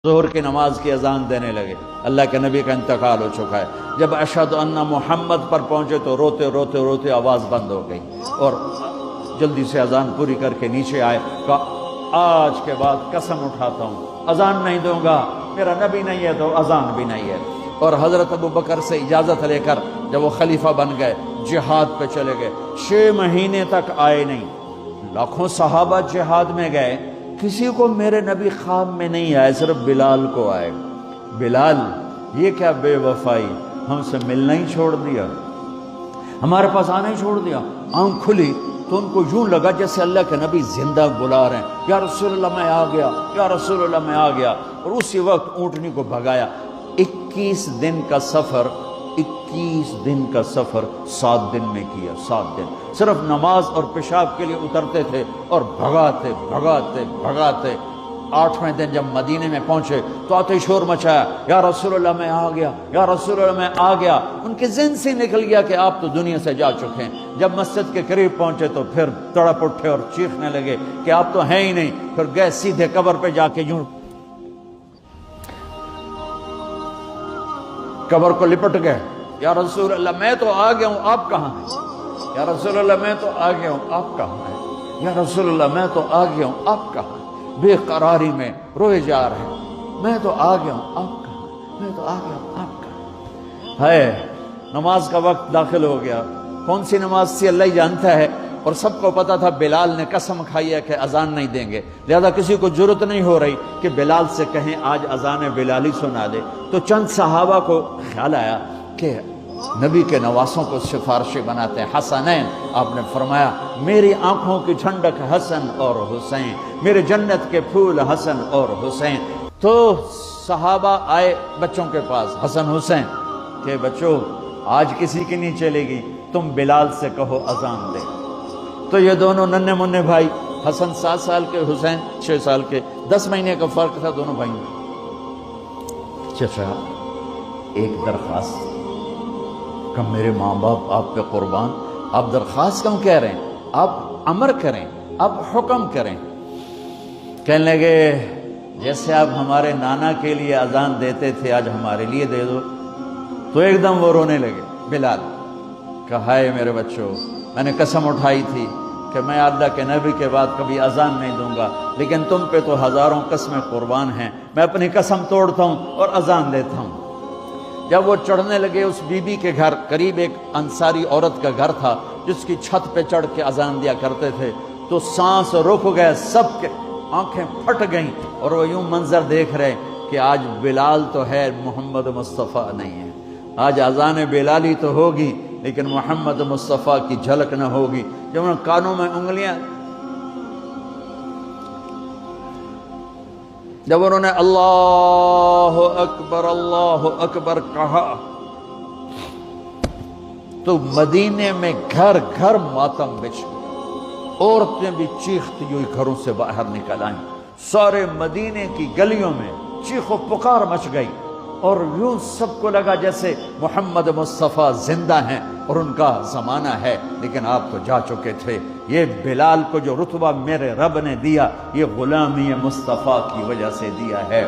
ظہر کی نماز کی اذان دینے لگے، اللہ کے نبی کا انتقال ہو چکا ہے۔ جب اشہد ان محمد پر پہنچے تو روتے روتے روتے آواز بند ہو گئی اور جلدی سے اذان پوری کر کے نیچے آئے، کہا آج کے بعد قسم اٹھاتا ہوں اذان نہیں دوں گا، میرا نبی نہیں ہے تو اذان بھی نہیں ہے۔ اور حضرت ابو بکر سے اجازت لے کر جب وہ خلیفہ بن گئے جہاد پہ چلے گئے، 6 مہینے تک آئے نہیں۔ لاکھوں صحابہ جہاد میں گئے، کسی کو میرے نبی خواب میں نہیں آئے، صرف بلال کو آئے۔ بلال یہ کیا بے وفائی، ہم سے ملنا ہی چھوڑ دیا، ہمارے پاس آنا ہی چھوڑ دیا۔ آنکھ کھلی تو ان کو یوں لگا جیسے اللہ کے نبی زندہ بلا رہے ہیں، یا رسول اللہ میں آ گیا، یا رسول اللہ میں آ گیا۔ اور اسی وقت اونٹنی کو بھگایا۔ 21 دن کا سفر 7 دن میں کیا، 7 دن صرف نماز اور پیشاب کے لیے اترتے تھے اور بھگاتے بھگاتے بھگاتے 8ویں دن جب مدینے میں پہنچے تو آتے شور مچایا، یا رسول اللہ میں آ گیا، یا رسول اللہ میں آ گیا۔ ان کے ذہن سے نکل گیا کہ آپ تو دنیا سے جا چکے ہیں۔ جب مسجد کے قریب پہنچے تو پھر تڑپ اٹھے اور چیخنے لگے کہ آپ تو ہیں ہی نہیں۔ پھر گئے سیدھے قبر پہ جا کے یوں قبر کو لپٹ گئے، یا رسول اللہ میں تو آ گیا ہوں، آپ کہاں ہیں؟ یا رسول اللہ میں تو آ گیا ہوں، آپ کہاں ہیں؟ یا رسول اللہ میں تو آ گیا ہوں، آپ کہاں ہیں؟ بے قراری میں روئے جا رہے ہیں، میں تو آ گیا ہوں، آپ کہاں ہیں؟ میں تو آ گیا ہوں، آپ کہاں ہیں؟ نماز کا وقت داخل ہو گیا۔ کون سی نماز تھی اللہ ہی جانتا ہے، اور سب کو پتا تھا بلال نے قسم کھائی ہے کہ اذان نہیں دیں گے، لہذا کسی کو جرت نہیں ہو رہی کہ بلال سے کہیں آج اذان بلالی سنا دے۔ تو چند صحابہ کو خیال آیا کہ نبی کے نواسوں کو سفارشی بناتے ہیں، حسنین۔ آپ نے فرمایا میری آنکھوں کی ٹھنڈک حسن اور حسین، میرے جنت کے پھول حسن اور حسین۔ تو صحابہ آئے بچوں کے پاس، حسن حسین، کہ بچوں آج کسی کی نہیں چلے گی، تم بلال سے کہو اذان دے۔ تو یہ دونوں ننھے منھے بھائی، حسن 7 سال کے، حسین 6 سال کے، 10 مہینے کا فرق تھا دونوں بھائیوں میں۔ چچا ایک درخواست کہ میرے ماں باپ آپ پہ قربان، آپ درخواست کیوں کہہ رہے ہیں؟ آپ امر کریں، آپ حکم کریں۔ کہنے لگے جیسے آپ ہمارے نانا کے لیے اذان دیتے تھے آج ہمارے لیے دے دو۔ تو ایک دم وہ رونے لگے بلال، کہا ہے میرے بچوں، میں نے قسم اٹھائی تھی کہ میں اللہ کے نبی کے بعد کبھی اذان نہیں دوں گا، لیکن تم پہ تو ہزاروں قسمیں قربان ہیں، میں اپنی قسم توڑتا ہوں اور اذان دیتا ہوں۔ جب وہ چڑھنے لگے اس بی بی کے گھر، قریب ایک انصاری عورت کا گھر تھا جس کی چھت پہ چڑھ کے اذان دیا کرتے تھے، تو سانس رک گئے سب کے، آنکھیں پھٹ گئیں، اور وہ یوں منظر دیکھ رہے کہ آج بلال تو ہے، محمد مصطفیٰ نہیں ہے۔ آج اذان بلالی تو ہوگی لیکن محمد مصطفیٰ کی جھلک نہ ہوگی۔ جب انہوں نے کانوں میں انگلیاں، جب انہوں نے اللہ اکبر کہا تو مدینے میں گھر گھر ماتم بچھ گیا، عورتیں بھی چیختی ہوئی گھروں سے باہر نکل آئیں، سارے مدینے کی گلیوں میں چیخ و پکار مچ گئی، اور یوں سب کو لگا جیسے محمد مصطفیٰ زندہ ہیں اور ان کا زمانہ ہے، لیکن آپ تو جا چکے تھے۔ یہ بلال کو جو رتبہ میرے رب نے دیا، یہ غلامی مصطفیٰ کی وجہ سے دیا ہے۔